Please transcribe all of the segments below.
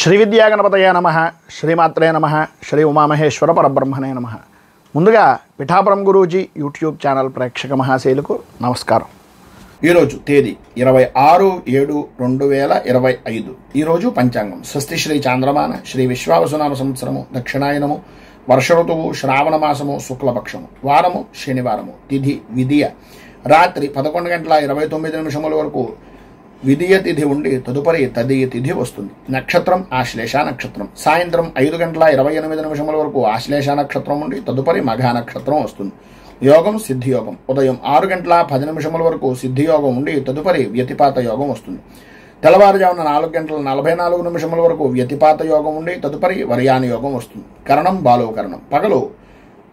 శ్రీ విద్యాగణపతయ నమః, శ్రీమాత్రే నమః, శ్రీ ఉమామహేశ్వర పరబ్రహ్మణే నమః. ముందుగా పిఠాపురం గురూజీ యూట్యూబ్ ఛానల్ ప్రేక్షక మహాశైలకు నమస్కారం. ఈరోజు తేదీ 26/7/2025. ఈరోజు పంచాంగం స్వస్తి శ్రీ చాంద్రమాన శ్రీ విశ్వావసునామ సంవత్సరము దక్షిణాయనము వర్ష ఋతువు శ్రావణ మాసము శుక్లపక్షము వారము శనివారము తిథి విధియ రాత్రి 11:29 వరకు విధియ తిథి ఉండి తదుపరి తదియ తిథి వస్తుంది. నక్షత్రం ఆశ్లేష నక్షత్రం. సాయంత్రం 5:28 వరకు ఆశ్లేష నక్షత్రం ఉండి తదుపరి మఘ నక్షత్రం వస్తుంది. యోగం సిద్ధియోగం. ఉదయం 6:10 వరకు సిద్ధియోగం ఉండి తదుపరి వ్యతిపాత యోగం వస్తుంది. తెల్లవారుజామున 4:44 వరకు వ్యతిపాత యోగం ఉండి తదుపరి వర్యాని యోగం వస్తుంది. కరణం బాలవకరణం. పగలు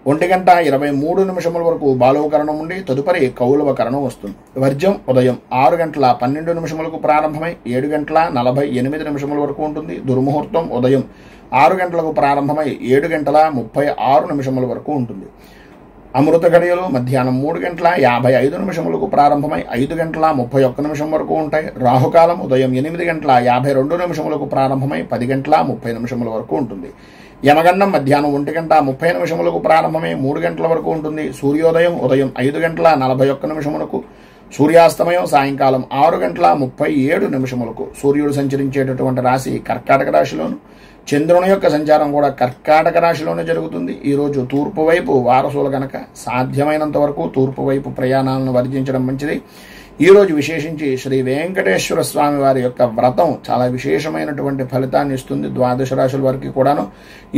1:23 వరకు బాలవకరణం ఉండి తదుపరి కౌలవ కరణం వస్తుంది. వర్జ్యం ఉదయం 6:12 ప్రారంభమై 7:48 వరకు ఉంటుంది. దుర్ముహూర్తం ఉదయం 6 గంటలకు ప్రారంభమై 7:36 వరకు ఉంటుంది. అమృత గడియలు మధ్యాహ్నం 3:55 ప్రారంభమై 5:31 వరకు ఉంటాయి. రాహుకాలం ఉదయం 8:52 ప్రారంభమై 10:30 వరకు ఉంటుంది. యమగండం మధ్యాహ్నం 1:30 ప్రారంభమై 3 గంటల వరకు ఉంటుంది. సూర్యోదయం ఉదయం 5:41 సూర్యాస్తమయం సాయంకాలం 6:37 సూర్యుడు సంచరించేటటువంటి రాశి కర్కాటక రాశిలోను, చంద్రుని యొక్క సంచారం కూడా కర్కాటక రాశిలోనే జరుగుతుంది. ఈరోజు తూర్పు వైపు వారసులు గనక సాధ్యమైనంత వరకు తూర్పు వైపు ప్రయాణాలను వర్జించడం మంచిది. ఈరోజు విశేషించి శ్రీ వెంకటేశ్వర స్వామి వారి యొక్క వ్రతం చాలా విశేషమైనటువంటి ఫలితాన్ని ఇస్తుంది. ద్వాదశ రాశుల వారికి కూడాను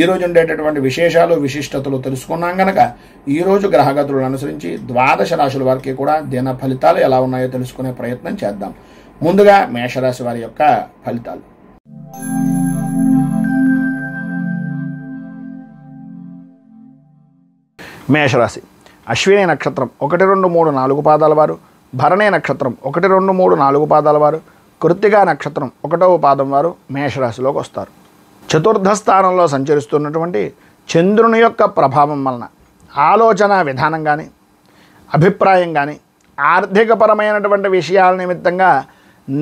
ఈరోజు ఉండేటటువంటి విశేషాలు విశిష్టతలు తెలుసుకున్నాం గనక ఈరోజు గ్రహగతులను అనుసరించి ద్వాదశ రాశుల వారికి కూడా దిన ఫలితాలు ఎలా ఉన్నాయో తెలుసుకునే ప్రయత్నం చేద్దాం. ముందుగా మేషరాశి వారి యొక్క ఫలితాలు. మేషరాశి. అశ్విని నక్షత్రం 1, 2, 3, 4 పాదాల వారు, భరణి నక్షత్రం 1, 2, 3, 4 పాదాల వారు, కృత్తికా నక్షత్రం 1వ పాదం వారు మేషరాశిలోకి వస్తారు. చతుర్థ స్థానంలో సంచరిస్తున్నటువంటి చంద్రుని యొక్క ప్రభావం వలన ఆలోచన విధానం కానీ అభిప్రాయం కానీ ఆర్థికపరమైనటువంటి విషయాల నిమిత్తంగా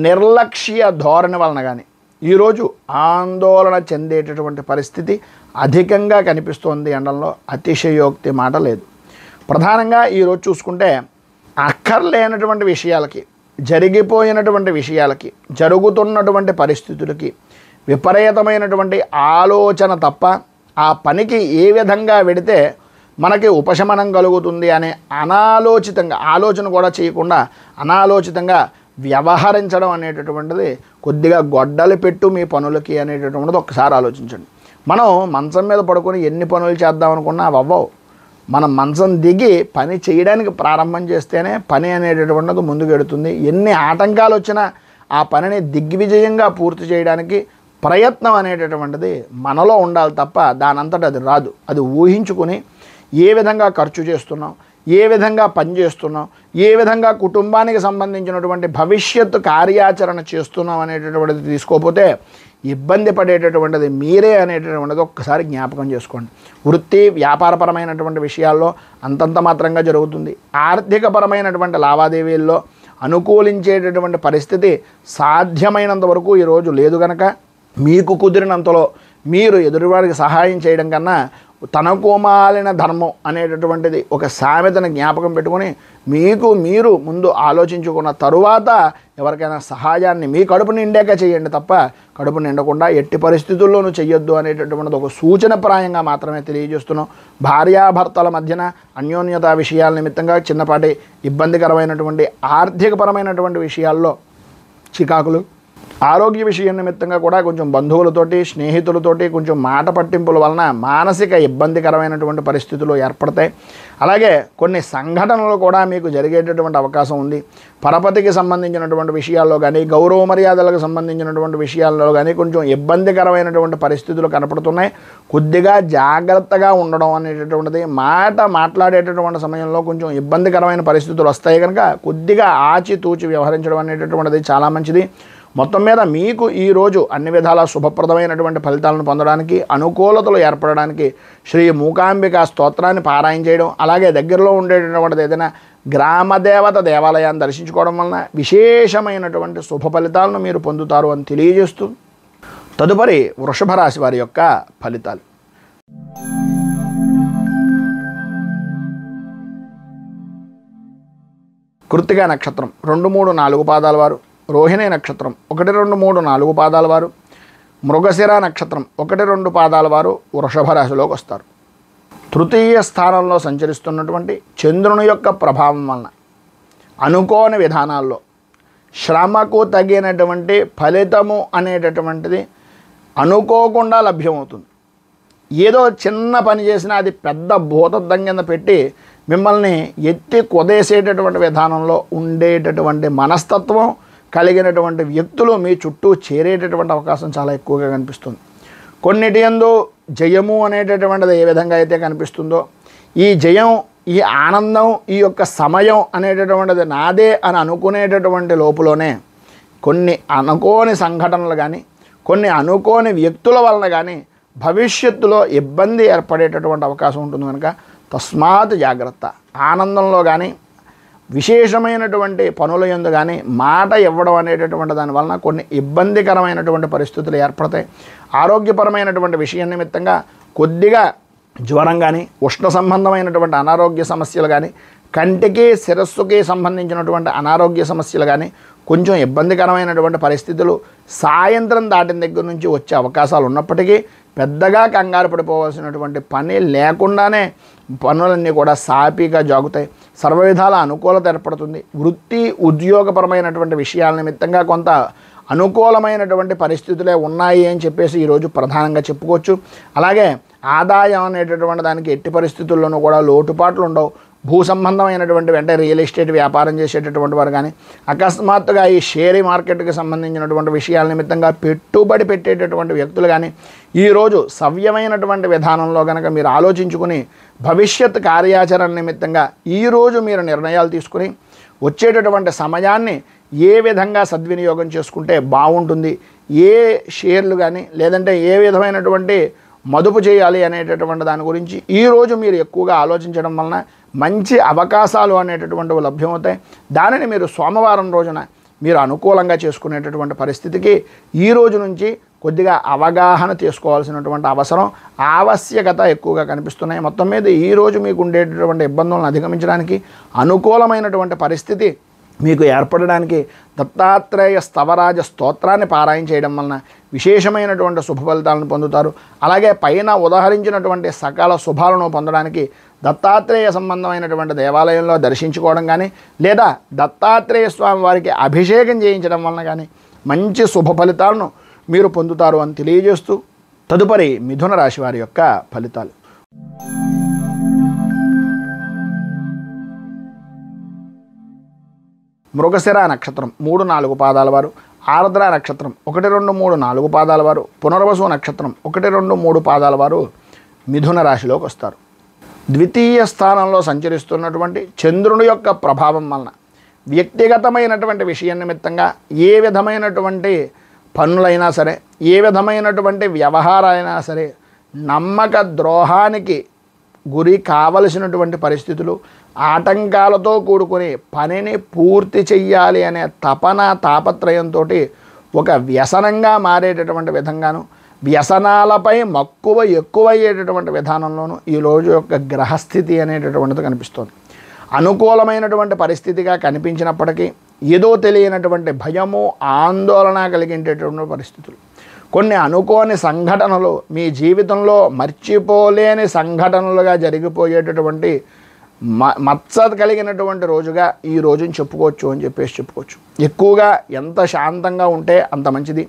నిర్లక్ష్య ధోరణి వలన కానీ ఈరోజు ఆందోళన చెందేటటువంటి పరిస్థితి అధికంగా కనిపిస్తోంది అనడంలో అతిశయోక్తి మాట లేదు. ప్రధానంగా ఈరోజు చూసుకుంటే అక్కర్లేనటువంటి విషయాలకి, జరిగిపోయినటువంటి విషయాలకి, జరుగుతున్నటువంటి పరిస్థితులకి విపరీతమైనటువంటి ఆలోచన తప్ప ఆ పనికి ఏ విధంగా వెడితే మనకి ఉపశమనం కలుగుతుంది అనే ఆలోచన కూడా చేయకుండా అనాలోచితంగా వ్యవహరించడం అనేటటువంటిది కొద్దిగా గొడ్డలి పెట్టు మీ పనులకి అనేటటువంటిది ఒక్కసారి ఆలోచించండి. మనం మంచం మీద పడుకొని ఎన్ని పనులు చేద్దాం అనుకున్నా అవి అవ్వవు. మనం మంచం దిగి పని చేయడానికి ప్రారంభం చేస్తేనే పని అనేటటువంటిది ముందుకు వెడుతుంది. ఎన్ని ఆటంకాలు వచ్చినా ఆ పనిని దిగ్విజయంగా పూర్తి చేయడానికి ప్రయత్నం అనేటటువంటిది మనలో ఉండాలి తప్ప దానంతట అది రాదు. అది ఊహించుకుని ఏ విధంగా ఖర్చు చేస్తున్నాం, ఏ విధంగా పని చేస్తున్నాం, ఏ విధంగా కుటుంబానికి సంబంధించినటువంటి భవిష్యత్తు కార్యాచరణ చేస్తున్నాం అనేటటువంటిది తీసుకోకపోతే ఇబ్బంది పడేటటువంటిది మీరే అనేటటువంటిది ఒక్కసారి జ్ఞాపకం చేసుకోండి. వృత్తి వ్యాపారపరమైనటువంటి విషయాల్లో అంతంత మాత్రంగా జరుగుతుంది. ఆర్థికపరమైనటువంటి లావాదేవీల్లో అనుకూలించేటటువంటి పరిస్థితి సాధ్యమైనంత వరకు ఈరోజు లేదు కనుక మీకు కుదిరినంతలో మీరు ఎదురువారికి సహాయం చేయడం కన్నా తనకు మాలిన ధర్మం అనేటటువంటిది ఒక సామెతను జ్ఞాపకం పెట్టుకొని మీకు మీరు ముందు ఆలోచించుకున్న తరువాత ఎవరికైనా సహాయాన్ని మీ కడుపు నిండాక చేయండి తప్ప కడుపు నిండకుండా ఎట్టి పరిస్థితుల్లోనూ చెయ్యొద్దు అనేటటువంటిది ఒక సూచనప్రాయంగా మాత్రమే తెలియజేస్తున్నాం. భార్యాభర్తల మధ్యన అన్యోన్యత విషయాల నిమిత్తంగా చిన్నపాటి ఇబ్బందికరమైనటువంటి ఆర్థికపరమైనటువంటి విషయాల్లో చికాకులు, ఆరోగ్య విషయం నిమిత్తంగా కూడా కొంచెం బంధువులతోటి స్నేహితులతోటి కొంచెం మాట పట్టింపుల వలన మానసిక ఇబ్బందికరమైనటువంటి పరిస్థితులు ఏర్పడతాయి. అలాగే కొన్ని సంఘటనలు కూడా మీకు జరిగేటటువంటి అవకాశం ఉంది. పరపతికి సంబంధించినటువంటి విషయాల్లో కానీ గౌరవ మర్యాదలకు సంబంధించినటువంటి విషయాల్లో కానీ కొంచెం ఇబ్బందికరమైనటువంటి పరిస్థితులు కనపడుతున్నాయి. కొద్దిగా జాగ్రత్తగా ఉండడం అనేటటువంటిది, మాట్లాడేటటువంటి సమయంలో కొంచెం ఇబ్బందికరమైన పరిస్థితులు వస్తాయి కనుక కొద్దిగా ఆచితూచి వ్యవహరించడం అనేటటువంటిది చాలా మంచిది. మొత్తం మీద మీకు ఈరోజు అన్ని విధాల శుభప్రదమైనటువంటి ఫలితాలను పొందడానికి, అనుకూలతలు ఏర్పడడానికి శ్రీ మూకాంబిక స్తోత్రాన్ని పారాయణ చేయడం, అలాగే దగ్గరలో ఉండేటటువంటిది ఏదైనా గ్రామదేవత దేవాలయాన్ని దర్శించుకోవడం వలన విశేషమైనటువంటి శుభ ఫలితాలను మీరు పొందుతారు అని తెలియజేస్తూ తదుపరి వృషభ రాశి వారి యొక్క ఫలితాలు. కృత్తిక నక్షత్రం 2, 3, 4 పాదాల వారు, రోహిణి నక్షత్రం 1, 2, 3, 4 పాదాల వారు, మృగశిర నక్షత్రం 1, 2 పాదాల వారు వృషభ రాశిలోకి వస్తారు. తృతీయ స్థానంలో సంచరిస్తున్నటువంటి చంద్రుని యొక్క ప్రభావం వలన అనుకోని విధానాల్లో శ్రమకు తగినటువంటి ఫలితము అనేటటువంటిది అనుకోకుండా లభ్యమవుతుంది. ఏదో చిన్న పని చేసినా అది పెద్ద భూతద్దం కింద పెట్టి మిమ్మల్ని ఎత్తి కొదేసేటటువంటి విధానంలో ఉండేటటువంటి మనస్తత్వం కలిగినటువంటి వ్యక్తులు మీ చుట్టూ చేరేటటువంటి అవకాశం చాలా ఎక్కువగా కనిపిస్తుంది. కొన్నిటి యందు జయము అనేటటువంటిది ఏ విధంగా అయితే కనిపిస్తుందో, ఈ జయం, ఈ ఆనందం, ఈ యొక్క సమయం అనేటటువంటిది నాదే అని అనుకునేటటువంటి లోపులోనే కొన్ని అనుకోని సంఘటనలు కానీ, కొన్ని అనుకోని వ్యక్తుల వలన కానీ భవిష్యత్తులో ఇబ్బంది ఏర్పడేటటువంటి అవకాశం ఉంటుంది. కనుక తస్మాత్ జాగ్రత్త. ఆనందంలో కానీ, విశేషమైనటువంటి పనుల యందు కానీ మాట ఇవ్వడం అనేటటువంటి దానివలన కొన్ని ఇబ్బందికరమైనటువంటి పరిస్థితులు ఏర్పడతాయి. ఆరోగ్యపరమైనటువంటి విషయం నిమిత్తంగా కొద్దిగా జ్వరం కానీ, ఉష్ణ సంబంధమైనటువంటి అనారోగ్య సమస్యలు కానీ, కంటికి శిరస్సుకి సంబంధించినటువంటి అనారోగ్య సమస్యలు కానీ, కొంచెం ఇబ్బందికరమైనటువంటి పరిస్థితులు సాయంత్రం దాటిన దగ్గర నుంచి వచ్చే అవకాశాలు ఉన్నప్పటికీ పెద్దగా కంగారు పడిపోవాల్సినటువంటి పని లేకుండానే పనులన్నీ కూడా సాపీగా జాగుతాయి. సర్వవిధాల అనుకూలత ఏర్పడుతుంది. వృత్తి ఉద్యోగపరమైనటువంటి విషయాల నిమిత్తంగా కొంత అనుకూలమైనటువంటి పరిస్థితులే ఉన్నాయి అని చెప్పేసి ఈరోజు ప్రధానంగా చెప్పుకోవచ్చు. అలాగే ఆదాయం అనేటటువంటి దానికి ఎట్టి పరిస్థితుల్లోనూ కూడా లోటుపాట్లు ఉండవు. భూ సంబంధమైనటువంటి వెంటనే రియల్ ఎస్టేట్ వ్యాపారం చేసేటటువంటి వారు కానీ, అకస్మాత్తుగా ఈ షేర్ మార్కెట్కి సంబంధించినటువంటి విషయాల నిమిత్తంగా పెట్టుబడి పెట్టేటటువంటి వ్యక్తులు కానీ ఈరోజు సవ్యమైనటువంటి విధానంలో కనుక మీరు ఆలోచించుకుని భవిష్యత్ కార్యాచరణ నిమిత్తంగా ఈరోజు మీరు నిర్ణయాలు తీసుకుని వచ్చేటటువంటి సమయాన్ని ఏ విధంగా సద్వినియోగం చేసుకుంటే బాగుంటుంది, ఏ షేర్లు కానీ లేదంటే ఏ విధమైనటువంటి మదుపు చేయాలి అనేటటువంటి దాని గురించి ఈరోజు మీరు ఎక్కువగా ఆలోచించడం వలన మంచి అవకాశాలు అనేటటువంటివి లభ్యమవుతాయి. దానిని మీరు సోమవారం రోజున మీరు అనుకూలంగా చేసుకునేటటువంటి పరిస్థితికి ఈ రోజు నుంచి కొద్దిగా అవగాహన తీసుకోవాల్సినటువంటి అవసరం, ఆవశ్యకత ఎక్కువగా కనిపిస్తున్నాయి. మొత్తం మీద ఈరోజు మీకు ఉండేటటువంటి ఇబ్బందులను అధిగమించడానికి అనుకూలమైనటువంటి పరిస్థితి మీకు ఏర్పడడానికి దత్తాత్రేయ స్తవరాజ స్తోత్రాన్ని పారాయణ చేయడం వలన విశేషమైనటువంటి శుభ ఫలితాలను పొందుతారు. అలాగే పైన ఉదాహరించినటువంటి సకల శుభాలను పొందడానికి దత్తాత్రేయ సంబంధమైనటువంటి దేవాలయంలో దర్శించుకోవడం కానీ లేదా దత్తాత్రేయ స్వామి వారికి అభిషేకం చేయించడం వలన కానీ మంచి శుభ ఫలితాలను మీరు పొందుతారు అని తెలియజేస్తూ తదుపరి మిథున రాశి వారి యొక్క ఫలితాలు. మృగశిర నక్షత్రం 3, 4 పాదాల వారు, ఆర్ద్ర నక్షత్రం 1, 2, 3, 4 పాదాల వారు, పునర్వసు నక్షత్రం 1, 2, 3 పాదాల వారు మిథున రాశిలోకి వస్తారు. ద్వితీయ స్థానంలో సంచరిస్తున్నటువంటి చంద్రుని యొక్క ప్రభావం వలన వ్యక్తిగతమైనటువంటి విషయం నిమిత్తంగా ఏ విధమైనటువంటి పనులైనా సరే, ఏ విధమైనటువంటి వ్యవహారాలైనా సరే నమ్మక ద్రోహానికి గురి కావలసినటువంటి పరిస్థితులు, ఆటంకాలతో కూడుకుని పనిని పూర్తి చెయ్యాలి అనే తపన తాపత్రయంతో ఒక వ్యసనంగా మారేటటువంటి విధంగాను, వ్యసనాలపై మక్కువ ఎక్కువయ్యేటటువంటి విధానంలోనూ ఈరోజు యొక్క గ్రహస్థితి అనేటటువంటిది కనిపిస్తుంది. అనుకూలమైనటువంటి పరిస్థితిగా కనిపించినప్పటికీ ఏదో తెలియనటువంటి భయము, ఆందోళన కలిగేటటువంటి పరిస్థితులు, కొన్ని అనుకోని సంఘటనలు మీ జీవితంలో మర్చిపోలేని సంఘటనలుగా జరిగిపోయేటటువంటి మత్స కలిగినటువంటి రోజుగా ఈ రోజుని చెప్పుకోవచ్చు అని చెప్పుకోవచ్చు. ఎక్కువగా ఎంత శాంతంగా ఉంటే అంత మంచిది.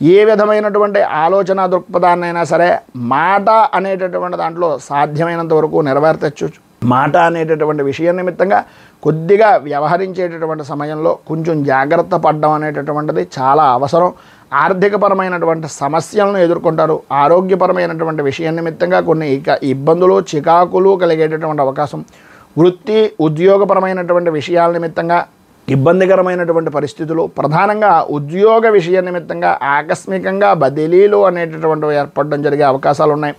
ఏ విధమైనటువంటి ఆలోచన దృక్పథాన్నైనా సరే మాట అనేటటువంటి దాంట్లో సాధ్యమైనంత వరకు నెరవేర్చచ్చు. మాట అనేటటువంటి విషయం నిమిత్తంగా కొద్దిగా వ్యవహరించేటటువంటి సమయంలో కొంచెం జాగ్రత్త పడడం అనేటటువంటిది చాలా అవసరం. ఆర్థికపరమైనటువంటి సమస్యలను ఎదుర్కొంటారు. ఆరోగ్యపరమైనటువంటి విషయం నిమిత్తంగా కొన్ని ఇబ్బందులు, చికాకులు కలిగేటటువంటి అవకాశం. వృత్తి ఉద్యోగపరమైనటువంటి విషయాల నిమిత్తంగా ఇబ్బందికరమైనటువంటి పరిస్థితులు, ప్రధానంగా ఉద్యోగ విషయ నిమిత్తంగా ఆకస్మికంగా బదిలీలు అనేటటువంటివి ఏర్పడడం జరిగే అవకాశాలు ఉన్నాయి.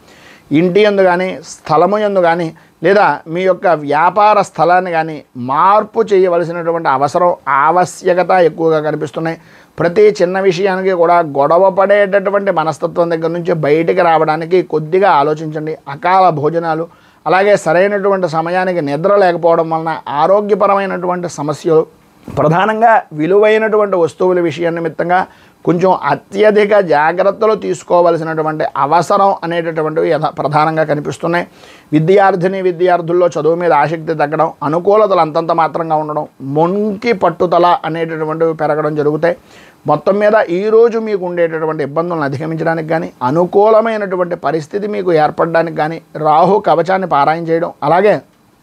ఇంటి యందు కానీ స్థలము యందు కానీ లేదా మీ యొక్క వ్యాపార స్థలాన్ని కానీ మార్పు చేయవలసినటువంటి అవసరం ఆవశ్యకత ఎక్కువగా కనిపిస్తున్నాయి. ప్రతి చిన్న విషయానికి కూడా గొడవ పడేటటువంటి మనస్తత్వం దగ్గర నుంచి బయటికి రావడానికి కొద్దిగా ఆలోచించండి. అకాల భోజనాలు, అలాగే సరైనటువంటి సమయానికి నిద్ర లేకపోవడం వలన ఆరోగ్యపరమైనటువంటి సమస్యలు, ప్రధానంగా విలువైనటువంటి వస్తువుల విషయం నిమిత్తంగా కొంచెం అత్యధిక జాగ్రత్తలు తీసుకోవలసినటువంటి అవసరం అనేటటువంటివి ప్రధానంగా కనిపిస్తున్నాయి. విద్యార్థుల్లో చదువు మీద ఆసక్తి తగ్గడం, అనుకూలతలు అంతంత మాత్రంగా ఉండడం, మొంకి పట్టుదల అనేటటువంటివి పెరగడం జరుగుతాయి. మొత్తం మీద ఈరోజు మీకు ఉండేటటువంటి ఇబ్బందులను అధిగమించడానికి కానీ, అనుకూలమైనటువంటి పరిస్థితి మీకు ఏర్పడడానికి కానీ రాహు కవచాన్ని పారాయణ చేయడం, అలాగే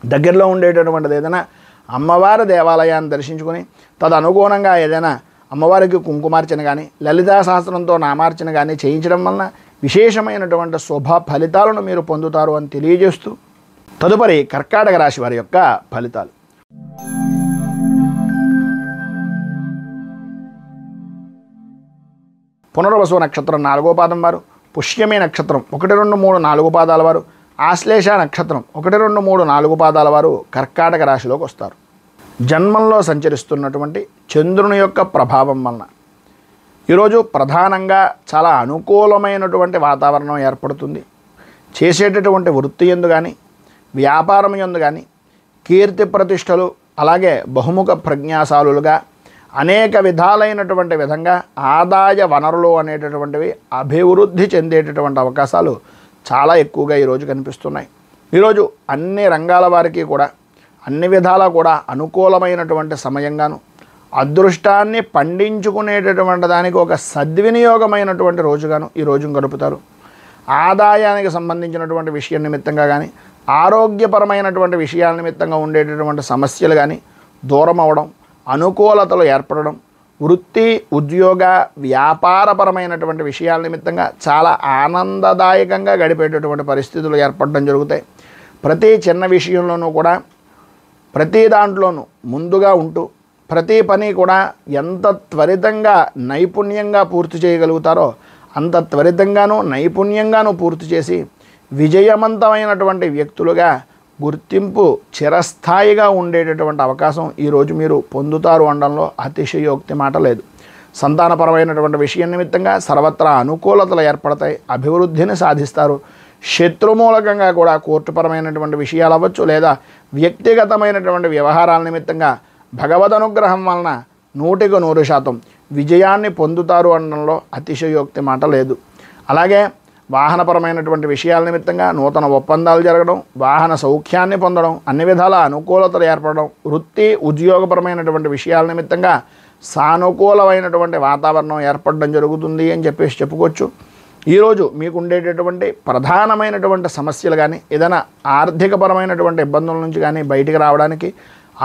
దగ్గరలో ఉండేటటువంటిది ఏదైనా అమ్మవారి దేవాలయాన్ని దర్శించుకొని తదనుగుణంగా ఏదైనా అమ్మవారికి కుంకుమార్చన కానీ లలితా సహస్రంతో నామార్చన కానీ చేయించడం వలన విశేషమైనటువంటి శుభ ఫలితాలను మీరు పొందుతారు అని తెలియజేస్తూ తదుపరి కర్కాటక రాశి వారి యొక్క ఫలితాలు. పునర్వసు నక్షత్రం 4వ పాదం వారు, పుష్యమి నక్షత్రం 1, 2, 3, 4 పాదాల వారు, ఆశ్లేష నక్షత్రం 1, 2, 3, 4 పాదాల వారు కర్కాటక రాశిలోకి వస్తారు. జన్మంలో సంచరిస్తున్నటువంటి చంద్రుని యొక్క ప్రభావం వలన ఈరోజు ప్రధానంగా చాలా అనుకూలమైనటువంటి వాతావరణం ఏర్పడుతుంది. చేసేటటువంటి వృత్తి యందు కానీ వ్యాపారం యందు కానీ కీర్తి ప్రతిష్టలు, అలాగే బహుముఖ ప్రజ్ఞాశాలులుగా అనేక విధాలైనటువంటి విధంగా ఆదాయ వనరులు అనేటటువంటివి అభివృద్ధి చెందేటటువంటి అవకాశాలు చాలా ఎక్కువగా ఈరోజు కనిపిస్తున్నాయి. ఈరోజు అన్ని రంగాల వారికి కూడా అన్ని విధాలా కూడా అనుకూలమైనటువంటి సమయంగాను, అదృష్టాన్ని పండించుకునేటటువంటి దానికి ఒక సద్వినియోగమైనటువంటి రోజుగాను ఈ రోజు గడుపుతారు. ఆదాయానికి సంబంధించినటువంటి విషయం నిమిత్తంగా కానీ, ఆరోగ్యపరమైనటువంటి విషయాల నిమిత్తంగా ఉండేటటువంటి సమస్యలు కానీ దూరం అవ్వడం, అనుకూలతలు ఏర్పడడం, వృత్తి ఉద్యోగ వ్యాపారపరమైనటువంటి విషయాల నిమిత్తంగా చాలా ఆనందదాయకంగా గడిపేటటువంటి పరిస్థితులు ఏర్పడడం జరుగుతాయి. ప్రతి చిన్న విషయంలోనూ కూడా ప్రతి దాంట్లోనూ ముందుగా ఉంటూ ప్రతి పని కూడా ఎంత త్వరితంగా నైపుణ్యంగా పూర్తి చేయగలుగుతారో అంత త్వరితంగానూ నైపుణ్యంగానూ పూర్తి చేసి విజయవంతమైనటువంటి వ్యక్తులుగా గుర్తింపు చిరస్థాయిగా ఉండేటటువంటి అవకాశం ఈరోజు మీరు పొందుతారు అనడంలో అతిశయోక్తి మాట లేదు. సంతానపరమైనటువంటి విషయం నిమిత్తంగా సర్వత్రా అనుకూలతలు ఏర్పడతాయి, అభివృద్ధిని సాధిస్తారు. శత్రుమూలకంగా కూడా కోర్టుపరమైనటువంటి విషయాలు అవ్వచ్చు లేదా వ్యక్తిగతమైనటువంటి వ్యవహారాల నిమిత్తంగా భగవద్ అనుగ్రహం వలన 100% విజయాన్ని పొందుతారు అనడంలో అతిశయోక్తి మాట లేదు. అలాగే వాహనపరమైనటువంటి విషయాల నిమిత్తంగా నూతన ఒప్పందాలు జరగడం, వాహన సౌఖ్యాన్ని పొందడం, అన్ని విధాల అనుకూలతలు ఏర్పడడం, వృత్తి ఉద్యోగపరమైనటువంటి విషయాల నిమిత్తంగా సానుకూలమైనటువంటి వాతావరణం ఏర్పడడం జరుగుతుంది అని చెప్పుకోవచ్చు. ఈరోజు మీకు ఉండేటటువంటి ప్రధానమైనటువంటి సమస్యలు కానీ ఏదైనా ఆర్థికపరమైనటువంటి ఇబ్బందుల నుంచి కానీ బయటికి రావడానికి,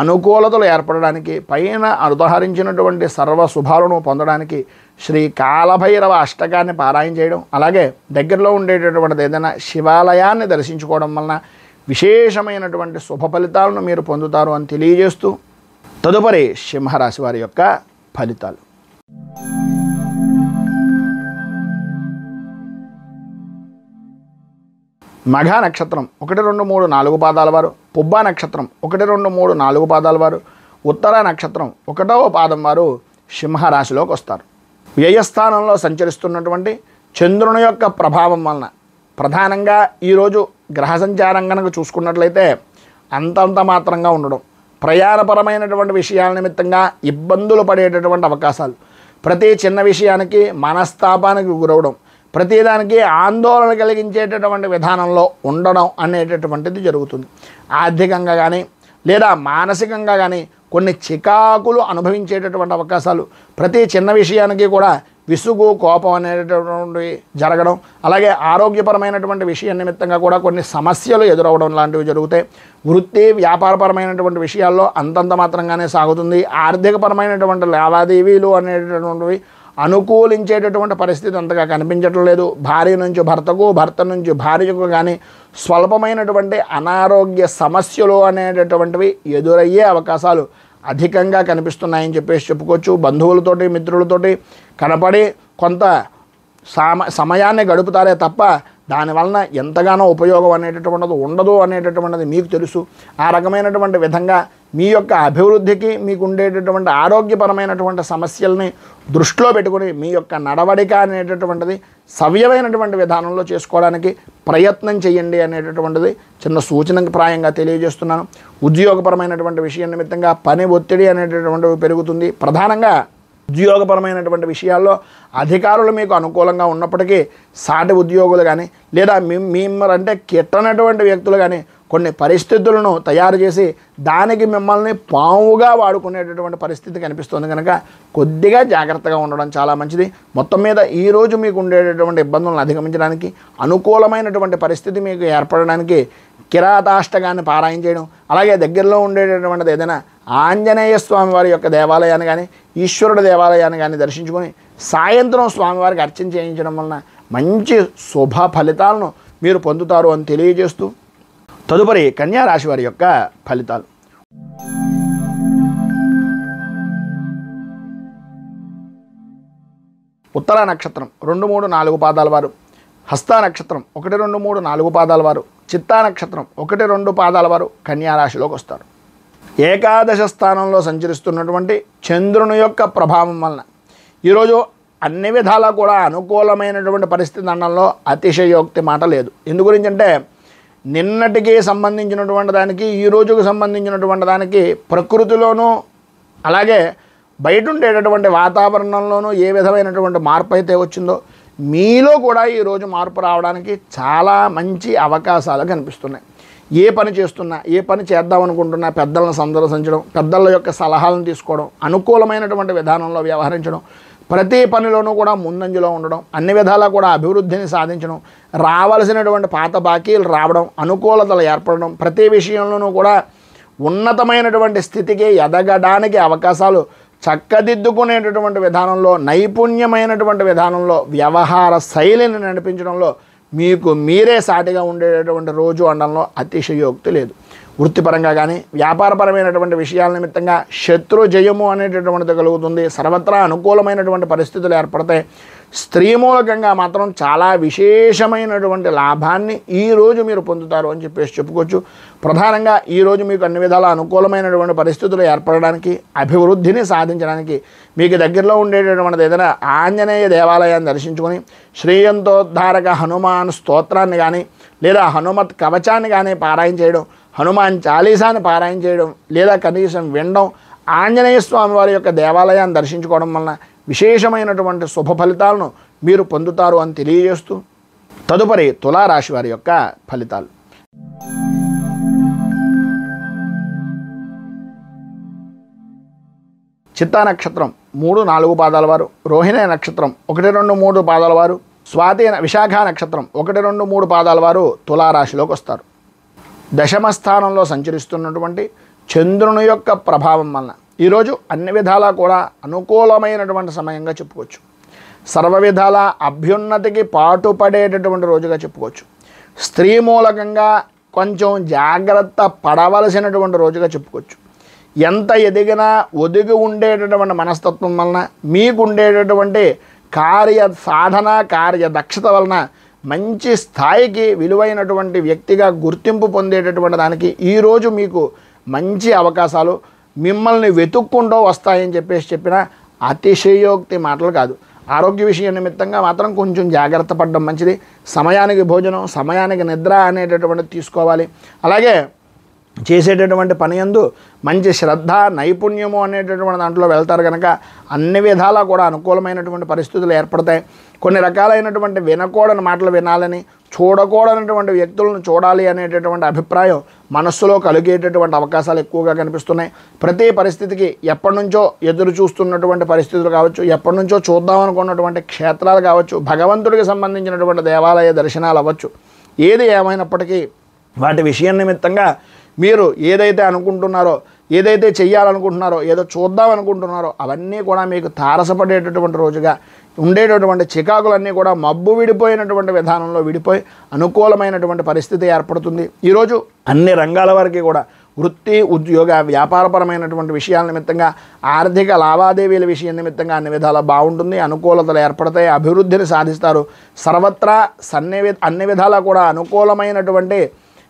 అనుకూలతలు ఏర్పడడానికి, పైన ఉదహరించినటువంటి సర్వ శుభాలను పొందడానికి శ్రీ కాలభైరవ అష్టకాన్ని పారాయణ చేయడం, అలాగే దగ్గరలో ఉండేటటువంటిది ఏదైనా శివాలయాన్ని దర్శించుకోవడం వలన విశేషమైనటువంటి శుభ ఫలితాలను మీరు పొందుతారు అని తెలియజేస్తూ తదుపరి సింహరాశి వారి యొక్క ఫలితాలు. మఘ నక్షత్రం 1, 2, 3, 4 పాదాల వారు, పుబ్బ నక్షత్రం 1, 2, 3, 4 పాదాల వారు, ఉత్తర నక్షత్రం 1వ పాదం వారు సింహరాశిలోకి వస్తారు. వ్యయస్థానంలో సంచరిస్తున్నటువంటి చంద్రుని యొక్క ప్రభావం వలన ప్రధానంగా ఈరోజు గ్రహ సంచారం కనుక చూసుకున్నట్లయితే అంతంత మాత్రంగా ఉండడం, ప్రయాణపరమైనటువంటి విషయాల నిమిత్తంగా ఇబ్బందులు పడేటటువంటి అవకాశాలు, ప్రతి చిన్న విషయానికి మనస్తాపానికి గురవడం, ప్రతిదానికి ఆందోళన కలిగించేటటువంటి విధానంలో ఉండడం అనేటటువంటిది జరుగుతుంది. ఆర్థికంగా కానీ లేదా మానసికంగా కానీ కొన్ని చికాకులు అనుభవించేటటువంటి అవకాశాలు, ప్రతి చిన్న విషయానికి కూడా విసుగు కోపం అనేటటువంటివి జరగడం, అలాగే ఆరోగ్యపరమైనటువంటి విషయం నిమిత్తంగా కూడా కొన్ని సమస్యలు ఎదురవడం లాంటివి జరుగుతాయి. వృత్తి వ్యాపారపరమైనటువంటి విషయాల్లో అంతంత మాత్రంగానే సాగుతుంది. ఆర్థికపరమైనటువంటి లావాదేవీలు అనేటటువంటివి అనుకూలించేటటువంటి పరిస్థితి అంతగా కనిపించటం లేదు. భార్య నుంచి భర్తకు, భర్త నుంచి భార్యకు కానీ స్వల్పమైనటువంటి అనారోగ్య సమస్యలు అనేటటువంటివి ఎదురయ్యే అవకాశాలు అధికంగా కనిపిస్తున్నాయని చెప్పుకోవచ్చు. బంధువులతోటి మిత్రులతోటి కనపడి కొంత సమయాన్ని గడుపుతారే తప్ప దానివలన ఎంతగానో ఉపయోగం అనేటటువంటిది ఉండదు అనేటటువంటిది మీకు తెలుసు. ఆ రకమైనటువంటి విధంగా మీ యొక్క అభివృద్ధికి మీకు ఉండేటటువంటి ఆరోగ్యపరమైనటువంటి సమస్యల్ని దృష్టిలో పెట్టుకుని మీ యొక్క నడవడిక అనేటటువంటిది సవ్యమైనటువంటి విధానంలో చేసుకోవడానికి ప్రయత్నం చేయండి అనేటటువంటిది చిన్న సూచనకు ప్రాయంగా తెలియజేస్తున్నాను. ఉద్యోగపరమైనటువంటి విషయం నిమిత్తంగా పని ఒత్తిడి అనేటటువంటివి పెరుగుతుంది. ప్రధానంగా ఉద్యోగపరమైనటువంటి విషయాల్లో అధికారులు మీకు అనుకూలంగా ఉన్నప్పటికీ సాటి ఉద్యోగులు కానీ లేదా మిమ్మల్ని కిట్టనటువంటి వ్యక్తులు కానీ కొన్ని పరిస్థితులను తయారు చేసి దానికి మిమ్మల్ని పావుగా వాడుకునేటటువంటి పరిస్థితి కనిపిస్తుంది. కనుక కొద్దిగా జాగ్రత్తగా ఉండడం చాలా మంచిది. మొత్తం మీద ఈరోజు మీకు ఉండేటటువంటి ఇబ్బందులను అధిగమించడానికి అనుకూలమైనటువంటి పరిస్థితి మీకు ఏర్పడడానికి కిరాతాష్టకాన్ని పారాయణ చేయడం, అలాగే దగ్గరలో ఉండేటటువంటిది ఏదైనా ఆంజనేయ స్వామి వారి యొక్క దేవాలయాన్ని కానీ ఈశ్వరుడు దేవాలయాన్ని కానీ దర్శించుకొని సాయంత్రం స్వామివారికి అర్చన చేయించడం వలన మంచి శుభ ఫలితాలను మీరు పొందుతారు అని తెలియజేస్తూ తదుపరి కన్యా రాశి వారి యొక్క ఫలితాలు. ఉత్తర నక్షత్రం 2, 3, 4 పాదాల వారు, హస్త నక్షత్రం 1, 2, 3, 4 పాదాల వారు, చిత్తా నక్షత్రం 1, 2 పాదాల వారు కన్యా రాశిలోకి వస్తారు. ఏకాదశ స్థానంలో సంచరిస్తున్నటువంటి చంద్రుని యొక్క ప్రభావం వలన ఈరోజు అన్ని విధాలా కూడా అనుకూలమైనటువంటి పరిస్థితి అనడంలో అతిశయోక్తి మాట లేదు. ఎందు గురించి అంటే నిన్నటికి సంబంధించినటువంటి దానికి ఈ రోజుకు సంబంధించినటువంటి దానికి ప్రకృతిలోనూ అలాగే బయట ఉండేటటువంటి వాతావరణంలోనూ ఏ విధమైనటువంటి మార్పు అయితే వచ్చిందో మీలో కూడా ఈరోజు మార్పు రావడానికి చాలా మంచి అవకాశాలు కనిపిస్తున్నాయి. ఏ పని చేస్తున్నా, ఏ పని చేద్దాం అనుకుంటున్నా పెద్దలను సందర్శించడం, పెద్దల యొక్క సలహాలను తీసుకోవడం, అనుకూలమైనటువంటి విధానంలో వ్యవహరించడం, ప్రతి పనిలోనూ కూడా ముందంజలో ఉండడం, అన్ని విధాలా కూడా అభివృద్ధిని సాధించడం, రావాల్సినటువంటి పాత బాకీలు రావడం, అనుకూలతలు ఏర్పడడం, ప్రతి విషయంలోనూ కూడా ఉన్నతమైనటువంటి స్థితికి ఎదగడానికి అవకాశాలు చక్కదిద్దుకునేటటువంటి విధానంలో నైపుణ్యమైనటువంటి విధానంలో వ్యవహార శైలిని నడిపించడంలో మీకు మీరే సాటిగా ఉండేటటువంటి రోజు అనడంలో అతిశయోక్తి లేదు. వృత్తిపరంగా కానీ వ్యాపారపరమైనటువంటి విషయాల నిమిత్తంగా శత్రు జయము అనేటటువంటిది కలుగుతుంది. సర్వత్రా అనుకూలమైనటువంటి పరిస్థితులు ఏర్పడతాయి. స్త్రీ మూలకంగా మాత్రం చాలా విశేషమైనటువంటి లాభాన్ని ఈరోజు మీరు పొందుతారు అని చెప్పుకోవచ్చు. ప్రధానంగా ఈరోజు మీకు అన్ని విధాల అనుకూలమైనటువంటి పరిస్థితులు ఏర్పడడానికి, అభివృద్ధిని సాధించడానికి మీకు దగ్గరలో ఉండేటటువంటిది ఏదైనా ఆంజనేయ దేవాలయాన్ని దర్శించుకొని శ్రీయంతోద్ధారక హనుమాన్ స్తోత్రాన్ని కానీ లేదా హనుమత్ కవచాన్ని కానీ పారాయణ చేయడం, హనుమాన్ చాలీసాని పారాయణ చేయడం లేదా కనీసం వినడం, ఆంజనేయ స్వామి వారి యొక్క దేవాలయాన్ని దర్శించుకోవడం వలన విశేషమైనటువంటి శుభ ఫలితాలను మీరు పొందుతారు అని తెలియజేస్తూ తదుపరి తులారాశి వారి యొక్క ఫలితాలు. చిత్తా నక్షత్రం 3, 4 పాదాల వారు, రోహిణి నక్షత్రం 1, 2, 3 పాదాల వారు, స్వాతి విశాఖ నక్షత్రం 1, 2, 3 పాదాల వారు తులారాశిలోకి వస్తారు. దశమ స్థానంలో సంచరిస్తున్నటువంటి చంద్రుని యొక్క ప్రభావం వలన ఈరోజు అన్ని విధాలా కూడా అనుకూలమైనటువంటి సమయంగా చెప్పుకోవచ్చు. సర్వ విధాల అభ్యున్నతికి పాటుపడేటటువంటి రోజుగా చెప్పుకోవచ్చు. స్త్రీ మూలకంగా కొంచెం జాగ్రత్త పడవలసినటువంటి రోజుగా చెప్పుకోవచ్చు. ఎంత ఎదిగినా ఒదిగి ఉండేటటువంటి మనస్తత్వం వలన మీకు ఉండేటటువంటి కార్య సాధన కార్య దక్షత వలన మంచి స్థాయికి విలువైనటువంటి వ్యక్తిగా గుర్తింపు పొందేటటువంటి దానికి ఈరోజు మీకు మంచి అవకాశాలు మిమ్మల్ని వెతుక్కుంటూ వస్తాయని చెప్పిన అతిశయోక్తి మాటలు కాదు. ఆరోగ్య విషయం నిమిత్తంగా మాత్రం కొంచెం జాగ్రత్త పడడం మంచిది. సమయానికి భోజనం, సమయానికి నిద్ర అనేటటువంటిది తీసుకోవాలి. అలాగే చేసేటటువంటి పని యందు మంచి శ్రద్ధ, నైపుణ్యము అనేటటువంటి దాంట్లో వెళ్తారు కనుక అన్ని విధాలా కూడా అనుకూలమైనటువంటి పరిస్థితులు ఏర్పడతాయి. కొన్ని రకాలైనటువంటి వినకూడని మాటలు వినాలని, చూడకూడనటువంటి వ్యక్తులను చూడాలి అనేటటువంటి అభిప్రాయం మనస్సులో కలిగేటటువంటి అవకాశాలు ఎక్కువగా కనిపిస్తున్నాయి. ప్రతి పరిస్థితికి ఎప్పటి నుంచో ఎదురు చూస్తున్నటువంటి పరిస్థితులు కావచ్చు, ఎప్పటి నుంచో చూద్దామనుకున్నటువంటి క్షేత్రాలు కావచ్చు, భగవంతుడికి సంబంధించినటువంటి దేవాలయ దర్శనాలు అవ్వచ్చు, ఏది ఏమైనప్పటికీ వాటి విషయం నిమిత్తంగా మీరు ఏదైతే అనుకుంటున్నారో, ఏదైతే చెయ్యాలనుకుంటున్నారో, ఏదో చూద్దామనుకుంటున్నారో అవన్నీ కూడా మీకు తారసపడేటటువంటి రోజుగా ఉండేటటువంటి చికాకులన్నీ కూడా మబ్బు విడిపోయినటువంటి విధానంలో విడిపోయి అనుకూలమైనటువంటి పరిస్థితి ఏర్పడుతుంది. ఈరోజు అన్ని రంగాల వారికి కూడా వృత్తి ఉద్యోగ వ్యాపారపరమైనటువంటి విషయాల నిమిత్తంగా ఆర్థిక లావాదేవీల విషయం నిమిత్తంగా అన్ని విధాలా బాగుంటుంది. అనుకూలతలు ఏర్పడతాయి, అభివృద్ధిని సాధిస్తారు. సర్వత్రా అన్ని విధాలా కూడా అనుకూలమైనటువంటి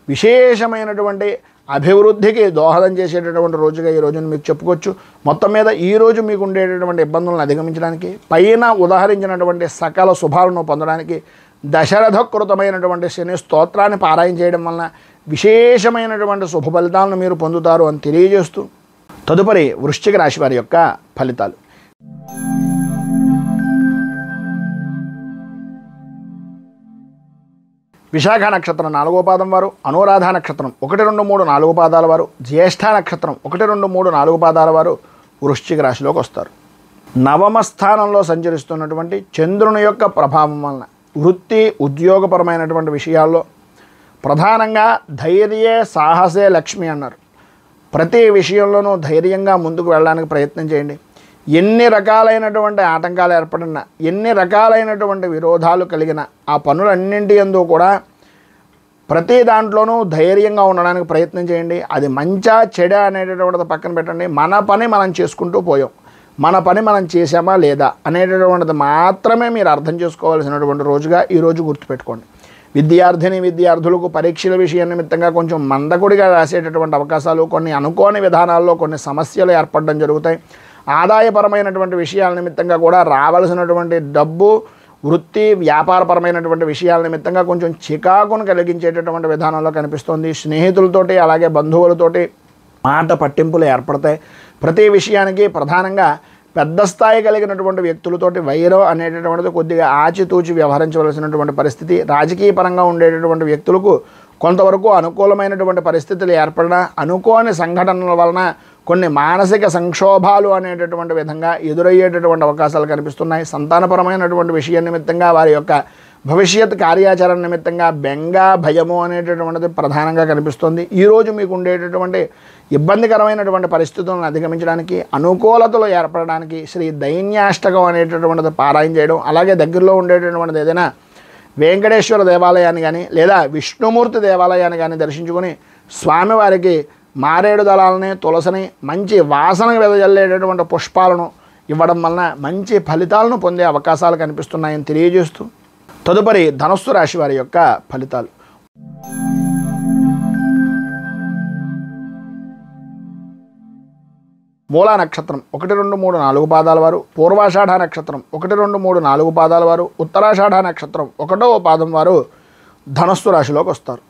విశేషమైనటువంటి అభివృద్ధికి దోహదం చేసేటటువంటి రోజుగా ఈ రోజును మీకు చెప్పుకోవచ్చు. మొత్తం మీద ఈరోజు మీకు ఉండేటటువంటి ఇబ్బందులను అధిగమించడానికి, పైన ఉదాహరించినటువంటి సకల శుభాలను పొందడానికి దశరథకృతమైనటువంటి శని స్తోత్రాన్ని పారాయణ చేయడం వలన విశేషమైనటువంటి శుభ ఫలితాలను మీరు పొందుతారు అని తెలియజేస్తూ, తదుపరి వృశ్చిక రాశి వారి యొక్క ఫలితాలు. విశాఖ నక్షత్రం 4వ పాదం వారు, అనురాధ నక్షత్రం 1, 2, 3, 4 పాదాల వారు, జ్యేష్ఠ నక్షత్రం 1, 2, 3, 4 పాదాల వారు వృశ్చిక రాశిలోకి వస్తారు. నవమ స్థానంలో సంచరిస్తున్నటువంటి చంద్రుని యొక్క ప్రభావం వలన వృత్తి ఉద్యోగపరమైనటువంటి విషయాల్లో ప్రధానంగా ధైర్యే సాహసే లక్ష్మి అన్నారు. ప్రతి విషయంలోనూ ధైర్యంగా ముందుకు వెళ్ళడానికి ప్రయత్నం చేయండి. ఎన్ని రకాలైనటువంటి ఆటంకాలు ఏర్పడినా, ఎన్ని రకాలైనటువంటి విరోధాలు కలిగిన ఆ పనులన్నింటి యందు కూడా ప్రతి దాంట్లోనూ ధైర్యంగా ఉండడానికి ప్రయత్నం చేయండి. అది మంచా చెడా అనేటటువంటిది పక్కన పెట్టండి. మన పని మనం చేసుకుంటూ పోయాం, మన పని మనం చేసామా లేదా అనేటటువంటిది మాత్రమే మీరు అర్థం చేసుకోవాల్సినటువంటి రోజుగా ఈరోజు గుర్తుపెట్టుకోండి. విద్యార్థులకు పరీక్షల విషయం నిమిత్తంగా కొంచెం మందకొడిగా రాసేటటువంటి అవకాశాలు, కొన్ని అనుకోని విధానాల్లో కొన్ని సమస్యలు ఏర్పడడం జరుగుతాయి. ఆదాయపరమైనటువంటి విషయాల నిమిత్తంగా కూడా రావాల్సినటువంటి డబ్బు, వృత్తి వ్యాపారపరమైనటువంటి విషయాల నిమిత్తంగా కొంచెం చికాకును కలిగించేటటువంటి విధానంలో కనిపిస్తుంది. స్నేహితులతోటి అలాగే బంధువులతోటి మాట పట్టింపులు ఏర్పడతాయి. ప్రతి విషయానికి ప్రధానంగా పెద్ద స్థాయి కలిగినటువంటి వ్యక్తులతోటి వైరం అనేటటువంటిది కొద్దిగా ఆచితూచి వ్యవహరించవలసినటువంటి పరిస్థితి. రాజకీయ పరంగా ఉండేటటువంటి వ్యక్తులకు కొంతవరకు అనుకూలమైనటువంటి పరిస్థితులు ఏర్పడిన అనుకోని సంఘటనల వలన కొన్ని మానసిక సంక్షోభాలు అనేటటువంటి విధంగా ఎదురయ్యేటటువంటి అవకాశాలు కనిపిస్తున్నాయి. సంతానపరమైనటువంటి విషయం నిమిత్తంగా వారి యొక్క భవిష్యత్ కార్యాచరణ నిమిత్తంగా బెంగ, భయము అనేటటువంటిది ప్రధానంగా కనిపిస్తుంది. ఈరోజు మీకు ఉండేటటువంటి ఇబ్బందికరమైనటువంటి పరిస్థితులను అధిగమించడానికి, అనుకూలతలు ఏర్పడడానికి శ్రీ దైన్యాష్టకం అనేటటువంటిది పారాయణ చేయడం, అలాగే దగ్గరలో ఉండేటటువంటిది ఏదైనా వెంకటేశ్వర దేవాలయాన్ని కానీ లేదా విష్ణుమూర్తి దేవాలయాన్ని కానీ దర్శించుకొని స్వామివారికి మారేడు దళాలని, తులసిని, మంచి వాసన వెదజల్లేటటువంటి పుష్పాలను ఇవ్వడం వలన మంచి ఫలితాలను పొందే అవకాశాలు కనిపిస్తున్నాయని తెలియజేస్తూ, తదుపరి ధనుస్సు రాశి వారి యొక్క ఫలితాలు. మూలా నక్షత్రం 1, 2, 3, 4 పాదాల వారు, పూర్వాషాఢ నక్షత్రం 1, 2, 3, 4 పాదాల వారు, ఉత్తరాషాఢ నక్షత్రం 1వ పాదం వారు ధనుస్సు రాశిలోకి వస్తారు.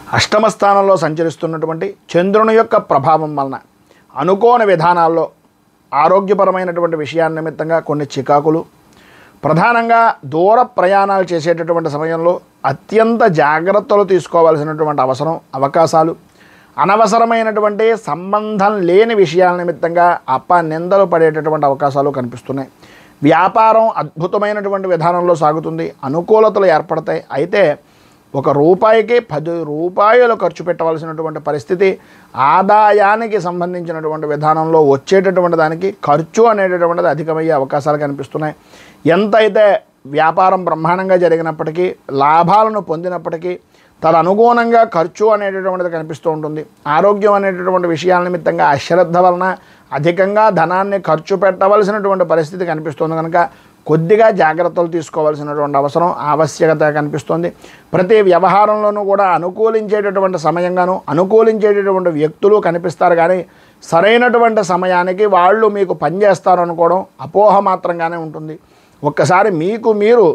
అష్టమ స్థానంలో సంచరిస్తున్నటువంటి చంద్రుని యొక్క ప్రభావం వలన అనుకోని విధానాల్లో ఆరోగ్యపరమైనటువంటి విషయాన్ని నిమిత్తంగా కొన్ని చికాకులు, ప్రధానంగా దూర ప్రయాణాలు చేసేటటువంటి సమయంలో అత్యంత జాగ్రత్తలు తీసుకోవాల్సినటువంటి అవకాశాలు, అనవసరమైనటువంటి సంబంధం లేని విషయాల నిమిత్తంగా నిందలు పడేటటువంటి అవకాశాలు కనిపిస్తున్నాయి. వ్యాపారం అద్భుతమైనటువంటి విధానంలో సాగుతుంది, అనుకూలతలు ఏర్పడతాయి. అయితే ₹1కి 10 రూపాయలు ఖర్చు పెట్టవలసినటువంటి పరిస్థితి, ఆదాయానికి సంబంధించినటువంటి విధానంలో వచ్చేటటువంటి దానికి ఖర్చు అనేటటువంటిది అధికమయ్యే అవకాశాలు కనిపిస్తున్నాయి. ఎంతైతే వ్యాపారం బ్రహ్మాండంగా జరిగినప్పటికీ, లాభాలను పొందినప్పటికీ తదనుగుణంగా ఖర్చు అనేటటువంటిది కనిపిస్తూ ఉంటుంది. ఆరోగ్యం అనేటటువంటి విషయాల నిమిత్తంగా అశ్రద్ధ వలన అధికంగా ధనాన్ని ఖర్చు పెట్టవలసినటువంటి పరిస్థితి కనిపిస్తుంది. కనుక కొద్దిగా జాగ్రత్తలు తీసుకోవాల్సినటువంటి ఆవశ్యకత కనిపిస్తుంది. ప్రతి వ్యవహారంలోనూ కూడా అనుకూలించేటటువంటి సమయంగాను అనుకూలించేటటువంటి వ్యక్తులు కనిపిస్తారు, కానీ సరైనటువంటి సమయానికి వాళ్ళు మీకు పనిచేస్తారు అనుకోవడం అపోహ మాత్రంగానే ఉంటుంది. ఒక్కసారి మీకు మీరు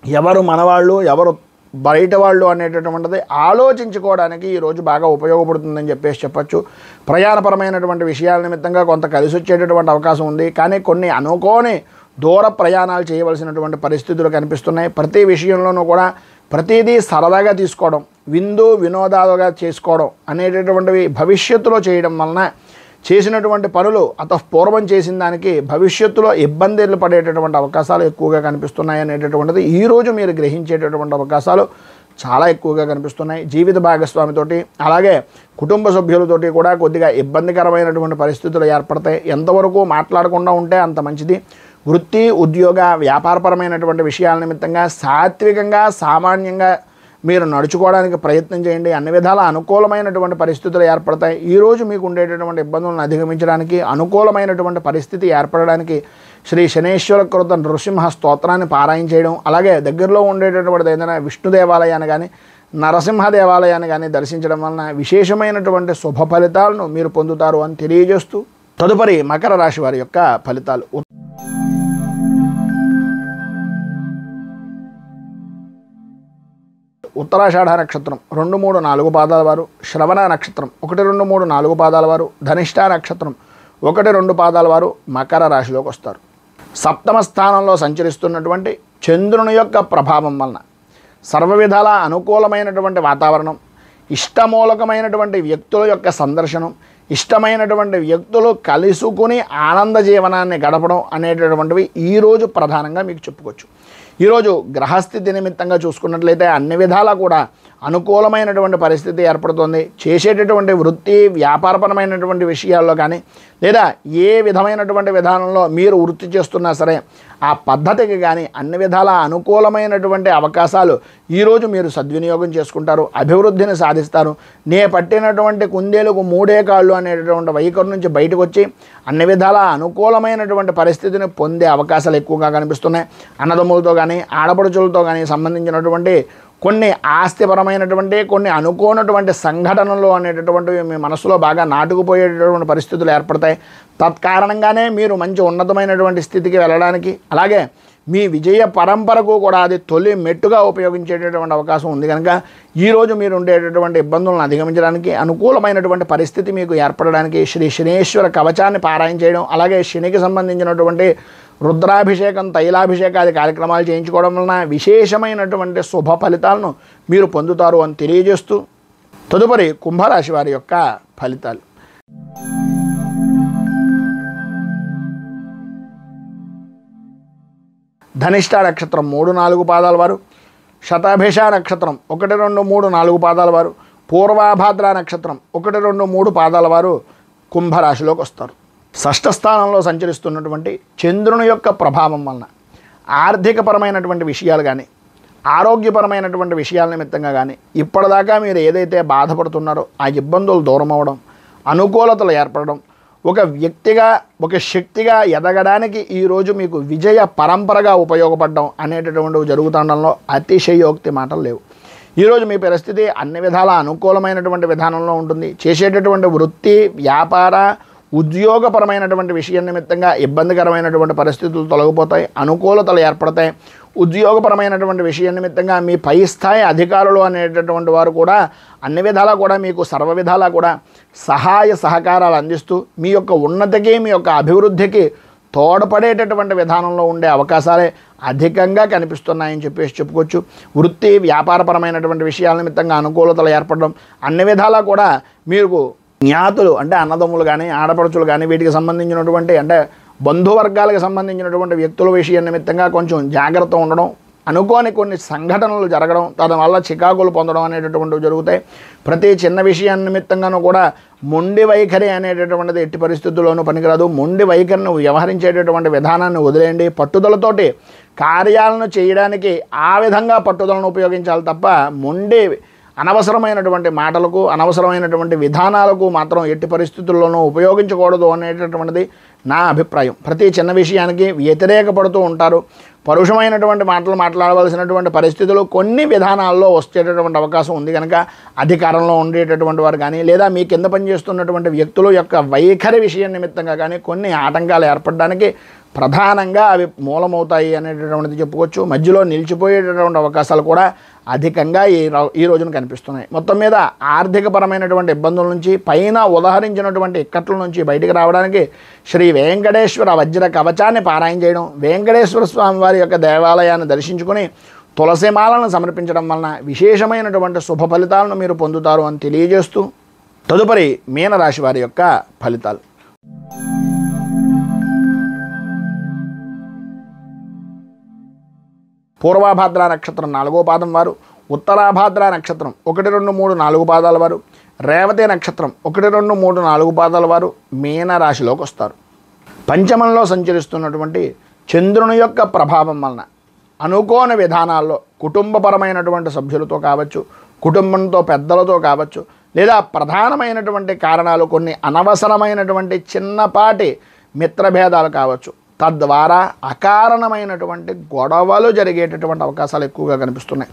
ఎవరు మనవాళ్ళు ఎవరు బయట వాళ్ళు అనేటటువంటిది ఆలోచించుకోవడానికి ఈరోజు బాగా ఉపయోగపడుతుందని చెప్పచ్చు. ప్రయాణపరమైనటువంటి విషయాల నిమిత్తంగా కొంత కలిసి వచ్చేటటువంటి అవకాశం ఉంది, కానీ కొన్ని అనుకోని దూర ప్రయాణాలు చేయవలసినటువంటి పరిస్థితులు కనిపిస్తున్నాయి. ప్రతి విషయంలోనూ కూడా ప్రతిదీ సరదాగా తీసుకోవడం, విందు వినోదాలుగా చేసుకోవడం అనేటటువంటివి భవిష్యత్తులో చేయడం వలన చేసినటువంటి పనులు పూర్వం చేసిన దానికి భవిష్యత్తులో ఇబ్బందులు పడేటటువంటి అవకాశాలు ఎక్కువగా కనిపిస్తున్నాయి అనేటటువంటిది ఈరోజు మీరు గ్రహించేటటువంటి అవకాశాలు చాలా ఎక్కువగా కనిపిస్తున్నాయి. జీవిత భాగస్వామితోటి అలాగే కుటుంబ సభ్యులతోటి కూడా కొద్దిగా ఇబ్బందికరమైనటువంటి పరిస్థితులు ఏర్పడతాయి. ఎంతవరకు మాట్లాడకుండా ఉంటే అంత మంచిది. వృత్తి ఉద్యోగ వ్యాపారపరమైనటువంటి విషయాల నిమిత్తంగా సాత్వికంగా సామాన్యంగా మీరు నడుచుకోవడానికి ప్రయత్నం చేయండి. అన్ని విధాల అనుకూలమైనటువంటి పరిస్థితులు ఏర్పడతాయి. ఈరోజు మీకు ఉండేటటువంటి ఇబ్బందులను అధిగమించడానికి, అనుకూలమైనటువంటి పరిస్థితి ఏర్పడడానికి శ్రీ శనేశ్వర కృత నృసింహ స్తోత్రాన్ని పారాయణ చేయడం, అలాగే దగ్గరలో ఉండేటటువంటి ఏదైనా విష్ణు దేవాలయాన్ని కానీ నరసింహ దేవాలయాన్ని కానీ దర్శించడం వలన విశేషమైనటువంటి శుభ ఫలితాలను మీరు పొందుతారు అని తెలియజేస్తూ, తదుపరి మకర రాశి వారి యొక్క ఫలితాలు. ఉత్తరాషాఢ నక్షత్రం 2, 3, 4 పాదాల వారు, శ్రవణ నక్షత్రం 1, 2, 3, 4 పాదాల వారు, ధనిష్ఠ నక్షత్రం 1, 2 పాదాల వారు మకర రాశిలోకి వస్తారు. సప్తమ స్థానంలో సంచరిస్తున్నటువంటి చంద్రుని యొక్క ప్రభావం వలన సర్వ విధాల అనుకూలమైనటువంటి వాతావరణం, ఇష్టమూలకమైనటువంటి వ్యక్తుల యొక్క సందర్శనం, ఇష్టమైనటువంటి వ్యక్తులు కలుసుకుని ఆనంద జీవనాన్ని గడపడం అనేటటువంటివి ఈరోజు ప్రధానంగా మీకు చెప్పుకోవచ్చు. ఈరోజు గ్రహస్థితి నిమిత్తంగా చూసుకున్నట్లయితే అన్ని విధాలా కూడా అనుకూలమైనటువంటి పరిస్థితి ఏర్పడుతుంది. చేసేటటువంటి వృత్తి వ్యాపారపరమైనటువంటి విషయాల్లో కానీ లేదా ఏ విధమైనటువంటి విధానంలో మీరు వృత్తి చేస్తున్నా సరే ఆ పద్ధతికి కానీ అన్ని విధాల అనుకూలమైనటువంటి అవకాశాలు ఈరోజు మీరు సద్వినియోగం చేసుకుంటారు, అభివృద్ధిని సాధిస్తారు. నే పట్టినటువంటి కుందేలకు 3 కాళ్ళు అనేటటువంటి వైఖరి నుంచి బయటకు వచ్చి అన్ని విధాల అనుకూలమైనటువంటి పరిస్థితిని పొందే అవకాశాలు ఎక్కువగా కనిపిస్తున్నాయి. అన్నదమ్ములతో కానీ ఆడపడుచులతో కానీ సంబంధించినటువంటి కొన్ని ఆస్తిపరమైనటువంటి కొన్ని అనుకోనటువంటి సంఘటనలు అనేటటువంటివి మీ మనసులో బాగా నాటుకుపోయేటటువంటి పరిస్థితులు ఏర్పడతాయి. తత్కారణంగానే మీరు మంచి ఉన్నతమైనటువంటి స్థితికి వెళ్ళడానికి, అలాగే మీ విజయ పరంపరకు కూడా అది తొలి మెట్టుగా ఉపయోగించేటటువంటి అవకాశం ఉంది. కనుక ఈరోజు మీరు ఉండేటటువంటి ఇబ్బందులను అధిగమించడానికి, అనుకూలమైనటువంటి పరిస్థితి మీకు ఏర్పడడానికి శ్రీ శనేశ్వర కవచాన్ని పారాయణ చేయడం, అలాగే శనికి సంబంధించినటువంటి రుద్రాభిషేకం, తైలాభిషేకాది కార్యక్రమాలు చేయించుకోవడం వలన విశేషమైనటువంటి శుభ ఫలితాలను మీరు పొందుతారు అని తెలియజేస్తూ, తదుపరి కుంభరాశి వారి యొక్క ఫలితాలు. ధనిష్ఠ నక్షత్రం 3, 4 పాదాల వారు, శతభిష నక్షత్రం 1, 2, 3, 4 పాదాల వారు, పూర్వాభాద్ర నక్షత్రం 1, 2, 3 పాదాల వారు కుంభరాశిలోకి వస్తారు. షష్ఠ స్థానంలో సంచరిస్తున్నటువంటి చంద్రుని యొక్క ప్రభావం వలన ఆర్థికపరమైనటువంటి విషయాలు కానీ ఆరోగ్యపరమైనటువంటి విషయాల నిమిత్తంగా కానీ ఇప్పటిదాకా మీరు ఏదైతే బాధపడుతున్నారో ఆ ఇబ్బందులు దూరం అవ్వడం, అనుకూలతలు ఏర్పడడం, ఒక వ్యక్తిగా ఒక శక్తిగా ఎదగడానికి ఈరోజు మీకు విజయ పరంపరగా ఉపయోగపడడం అనేటటువంటివి జరుగుతుండడంలో అతిశయోక్తి మాటలు లేవు. ఈరోజు మీ పరిస్థితి అన్ని విధాల అనుకూలమైనటువంటి విధానంలో ఉంటుంది. చేసేటటువంటి వృత్తి వ్యాపార ఉద్యోగపరమైనటువంటి విషయం నిమిత్తంగా ఇబ్బందికరమైనటువంటి పరిస్థితులు తొలగిపోతాయి, అనుకూలతలు ఏర్పడతాయి. ఉద్యోగపరమైనటువంటి విషయం నిమిత్తంగా మీ పై స్థాయి అధికారులు అనేటటువంటి వారు కూడా అన్ని విధాలా కూడా మీకు సర్వ విధాలా కూడా సహాయ సహకారాలు అందిస్తూ మీ యొక్క ఉన్నతికి మీ యొక్క అభివృద్ధికి తోడ్పడేటటువంటి విధానంలో ఉండే అవకాశాలే అధికంగా కనిపిస్తున్నాయని చెప్పేసి చెప్పుకోవచ్చు. వృత్తి వ్యాపారపరమైనటువంటి విషయాల నిమిత్తంగా అనుకూలతలు ఏర్పడడం, అన్ని విధాలా కూడా మీకు జ్ఞాతులు అంటే అన్నదమ్ములు కానీ ఆడపడుచులు కానీ వీటికి సంబంధించినటువంటి అంటే బంధువర్గాలకు సంబంధించినటువంటి వ్యక్తుల విషయం నిమిత్తంగా కొంచెం జాగ్రత్త ఉండడం, అనుకోని కొన్ని సంఘటనలు జరగడం, దానివల్ల చికాకులు పొందడం అనేటటువంటివి జరుగుతాయి. ప్రతి చిన్న విషయాన్ని నిమిత్తంగానూ కూడా మొండి వైఖరి అనేటటువంటిది ఎట్టి పరిస్థితుల్లోనూ పనికిరాదు. మొండి వైఖరిని వ్యవహరించేటటువంటి విధానాన్ని వదిలేయండి. పట్టుదలతోటి కార్యాలను చేయడానికి ఆ విధంగా పట్టుదలను ఉపయోగించాలి తప్ప మొండి అనవసరమైనటువంటి మాటలకు అనవసరమైనటువంటి విధానాలకు మాత్రం ఎట్టి పరిస్థితుల్లోనూ ఉపయోగించకూడదు అనేటటువంటిది నా అభిప్రాయం. ప్రతి చిన్న విషయానికి వ్యతిరేకపడుతూ ఉంటారు. పరుషమైనటువంటి మాటలు మాట్లాడవలసినటువంటి పరిస్థితులు కొన్ని విధానాల్లో వచ్చేటటువంటి అవకాశం ఉంది. కనుక అధికారంలో ఉండేటటువంటి వారు కానీ లేదా మీ కింద పనిచేస్తున్నటువంటి వ్యక్తుల యొక్క వైఖరి విషయం నిమిత్తంగా కానీ కొన్ని ఆటంకాలు ఏర్పడడానికి ప్రధానంగా అవి మూలమవుతాయి అనేటటువంటిది చెప్పుకోవచ్చు. మధ్యలో నిలిచిపోయేటటువంటి అవకాశాలు కూడా అధికంగా ఈ రోజున కనిపిస్తున్నాయి. మొత్తం మీద ఆర్థికపరమైనటువంటి ఇబ్బందుల నుంచి పైన ఉదహరించినటువంటి ఇక్కట్ల నుంచి బయటికి రావడానికి శ్రీ వెంకటేశ్వర వజ్ర కవచాన్ని పారాయణ చేయడం, వెంకటేశ్వర స్వామి వారి యొక్క దేవాలయాన్ని దర్శించుకొని తులసిమాలను సమర్పించడం వలన విశేషమైనటువంటి శుభ ఫలితాలను మీరు పొందుతారు అని తెలియజేస్తూ, తదుపరి మీనరాశి వారి యొక్క ఫలితాలు. పూర్వాభాద్ర నక్షత్రం 4వ పాదం వారు, ఉత్తరాభాద్ర నక్షత్రం 1, 2, 3, 4 పాదాల వారు, రేవతి నక్షత్రం 1, 2, 3, 4 పాదాల వారు మీనరాశిలోకి వస్తారు. పంచమంలో సంచరిస్తున్నటువంటి చంద్రుని యొక్క ప్రభావం వలన అనుకోని విధానాల్లో కుటుంబపరమైనటువంటి సభ్యులతో కావచ్చు, కుటుంబంతో పెద్దలతో కావచ్చు, లేదా ప్రధానమైనటువంటి కారణాలు కొన్ని అనవసరమైనటువంటి చిన్నపాటి మిత్రభేదాలు కావచ్చు, తద్వారా అకారణమైనటువంటి గొడవలు జరిగేటటువంటి అవకాశాలు ఎక్కువగా కనిపిస్తున్నాయి.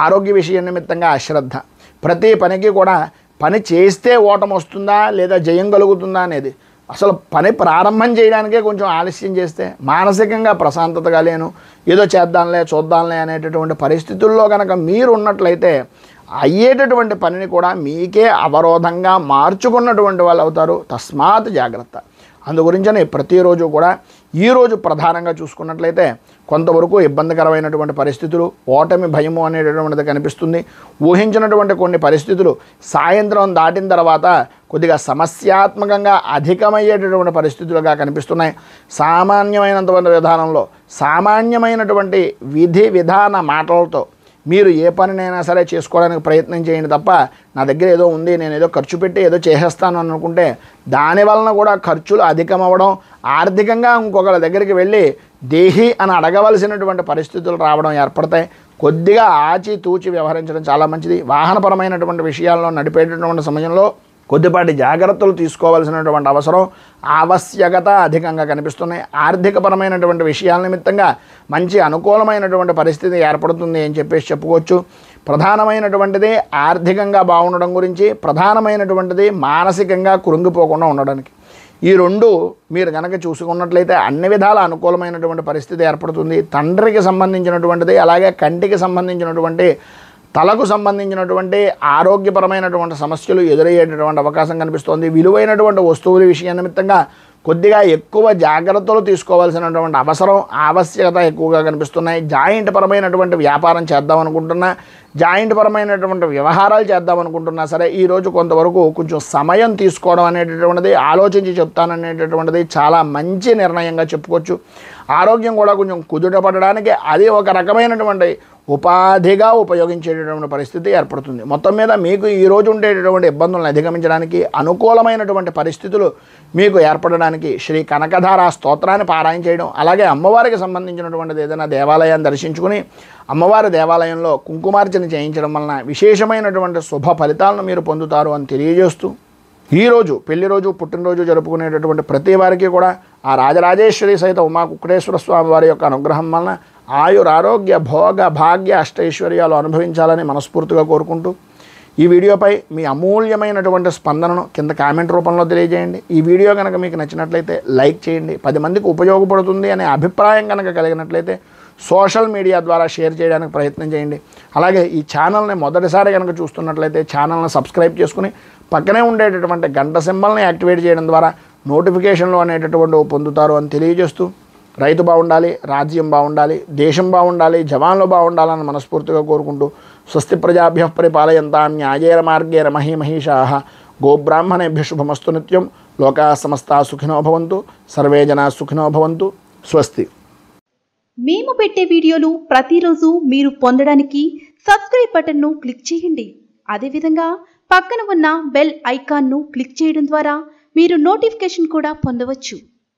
ఆరోగ్య విషయం నిమిత్తంగా అశ్రద్ధ, ప్రతి పనికి కూడా పని చేస్తే ఓటమి వస్తుందా లేదా జయం కలుగుతుందా అనేది, అసలు పని ప్రారంభం చేయడానికే కొంచెం ఆలస్యం చేస్తే మానసికంగా ప్రశాంతతగా లేను, ఏదో చేద్దాంలే చూద్దాంలే అనేటటువంటి పరిస్థితుల్లో కనుక మీరు ఉన్నట్లయితే అయ్యేటటువంటి పనిని కూడా మీకే అవరోధంగా మార్చుకున్నటువంటి వాళ్ళు అవుతారు. తస్మాత్ జాగ్రత్త. అందుగురించని ప్రతిరోజు కూడా ఈరోజు ప్రధానంగా చూసుకున్నట్లయితే కొంతవరకు ఇబ్బందికరమైనటువంటి పరిస్థితులు, ఓటమి భయము అనేటటువంటిది కనిపిస్తుంది. ఊహించినటువంటి కొన్ని పరిస్థితులు సాయంత్రం దాటిన తర్వాత కొద్దిగా సమస్యాత్మకంగా అధికమయ్యేటటువంటి పరిస్థితులుగా కనిపిస్తున్నాయి. సామాన్యమైనటువంటి విధానంలో సామాన్యమైనటువంటి విధి విధాన మాటలతో మీరు ఏ పనినైనా సరే చేసుకోవడానికి ప్రయత్నం చేయండి తప్ప నా దగ్గర ఏదో ఉంది, నేను ఏదో ఖర్చు పెట్టి ఏదో చేసేస్తాను అనుకుంటే దాని వలన కూడా ఖర్చులు అధికమవ్వడం, ఆర్థికంగా ఇంకొకరి దగ్గరికి వెళ్ళి దేహి అని అడగవలసినటువంటి పరిస్థితులు రావడం ఏర్పడతాయి. కొద్దిగా ఆచితూచి వ్యవహరించడం చాలా మంచిది. వాహనపరమైనటువంటి విషయాల్లో నడిపేటటువంటి సమయంలో కొద్దిపాటి జాగ్రత్తలు తీసుకోవాల్సినటువంటి అవసరం, ఆవశ్యకత అధికంగా కనిపిస్తున్నాయి. ఆర్థికపరమైనటువంటి విషయాల నిమిత్తంగా మంచి అనుకూలమైనటువంటి పరిస్థితి ఏర్పడుతుంది అని చెప్పేసి చెప్పుకోవచ్చు. ప్రధానమైనటువంటిది ఆర్థికంగా బాగుండడం గురించి, ప్రధానమైనటువంటిది మానసికంగా కృంగిపోకుండా ఉండడానికి. ఈ రెండు మీరు కనుక చూసుకున్నట్లయితే అన్ని విధాల అనుకూలమైనటువంటి పరిస్థితి ఏర్పడుతుంది. తండ్రికి సంబంధించినటువంటిది, అలాగే కంటికి సంబంధించినటువంటి, తలకు సంబంధించినటువంటి ఆరోగ్యపరమైనటువంటి సమస్యలు ఎదురయ్యేటటువంటి అవకాశం కనిపిస్తోంది. విలువైనటువంటి వస్తువుల విషయం నిమిత్తంగా కొద్దిగా ఎక్కువ జాగ్రత్తలు తీసుకోవాల్సినటువంటి అవసరం, ఆవశ్యకత ఎక్కువగా కనిపిస్తున్నాయి. జాయింట్ పరమైనటువంటి వ్యాపారం చేద్దామనుకుంటున్నా, జాయింట్ పరమైనటువంటి వ్యవహారాలు చేద్దామనుకుంటున్నా సరే ఈరోజు కొంతవరకు కొంచెం సమయం తీసుకోవడం అనేటటువంటిది, ఆలోచించి చెప్తాననేటటువంటిది చాలా మంచి నిర్ణయంగా చెప్పుకోవచ్చు. ఆరోగ్యం కూడా కొంచెం కుదుటపడడానికి అది ఒక రకమైనటువంటి ఉపాధిగా ఉపయోగించేటటువంటి పరిస్థితి ఏర్పడుతుంది. మొత్తం మీద మీకు ఈరోజు ఉండేటటువంటి ఇబ్బందులను అధిగమించడానికి, అనుకూలమైనటువంటి పరిస్థితులు మీకు ఏర్పడడానికి శ్రీ కనకధార స్తోత్రాన్ని పారాయణ చేయడం, అలాగే అమ్మవారికి సంబంధించినటువంటిది ఏదైనా దేవాలయాన్ని దర్శించుకుని అమ్మవారి దేవాలయంలో కుంకుమార్చన చేయించడం వలన విశేషమైనటువంటి శుభ ఫలితాలను మీరు పొందుతారు అని తెలియజేస్తూ, ఈరోజు పెళ్లి రోజు, పుట్టినరోజు జరుపుకునేటటువంటి ప్రతి వారికి కూడా ఆ రాజరాజేశ్వరి సహిత ఉమా కుక్కటేశ్వర స్వామి వారి యొక్క అనుగ్రహం వలన ఆయురారోగ్య భోగ భాగ్య అష్టైశ్వర్యాలు అనుభవించాలని మనస్ఫూర్తిగా కోరుకుంటూ, ఈ వీడియోపై మీ అమూల్యమైనటువంటి స్పందనను కింద కామెంట్ రూపంలో తెలియజేయండి. ఈ వీడియో కనుక మీకు నచ్చినట్లయితే లైక్ చేయండి. 10 మందికి ఉపయోగపడుతుంది అనే అభిప్రాయం కనుక కలిగినట్లయితే సోషల్ మీడియా ద్వారా షేర్ చేయడానికి ప్రయత్నం చేయండి. అలాగే ఈ ఛానల్ని మొదటిసారి కనుక చూస్తున్నట్లయితే ఛానల్ని సబ్స్క్రైబ్ చేసుకుని పక్కనే ఉండేటటువంటి గంట సింబల్ని యాక్టివేట్ చేయడం ద్వారా నోటిఫికేషన్లు అనేటటువంటి పొందుతారు అని తెలియజేస్తూ, రైతు బాగుండాలి, రాజ్యం బాగుండాలి, దేశం బాగుండాలి, జవాన్లు బాగుండాలని మనస్ఫూర్తిగా కోరుకుంటూ, స్వస్తి ప్రజాభ్యః పరిపాలయంతాం న్యాయేన మార్గేణ మహీమహీషాః గోబ్రాహ్మణేభ్యః శుభమస్తు నిత్యం. లోకా సమస్తా సుఖినో భవంతు, సర్వే జనా సుఖినో భవంతు. స్వస్తి. మేము పెట్టే వీడియోలు ప్రతిరోజు మీరు పొందడానికి సబ్స్క్రైబ్ బటన్ను క్లిక్ చేయండి. అదేవిధంగా పక్కన ఉన్న బెల్ ఐకాన్ను క్లిక్ చేయడం ద్వారా మీరు నోటిఫికేషన్ కూడా పొందవచ్చు.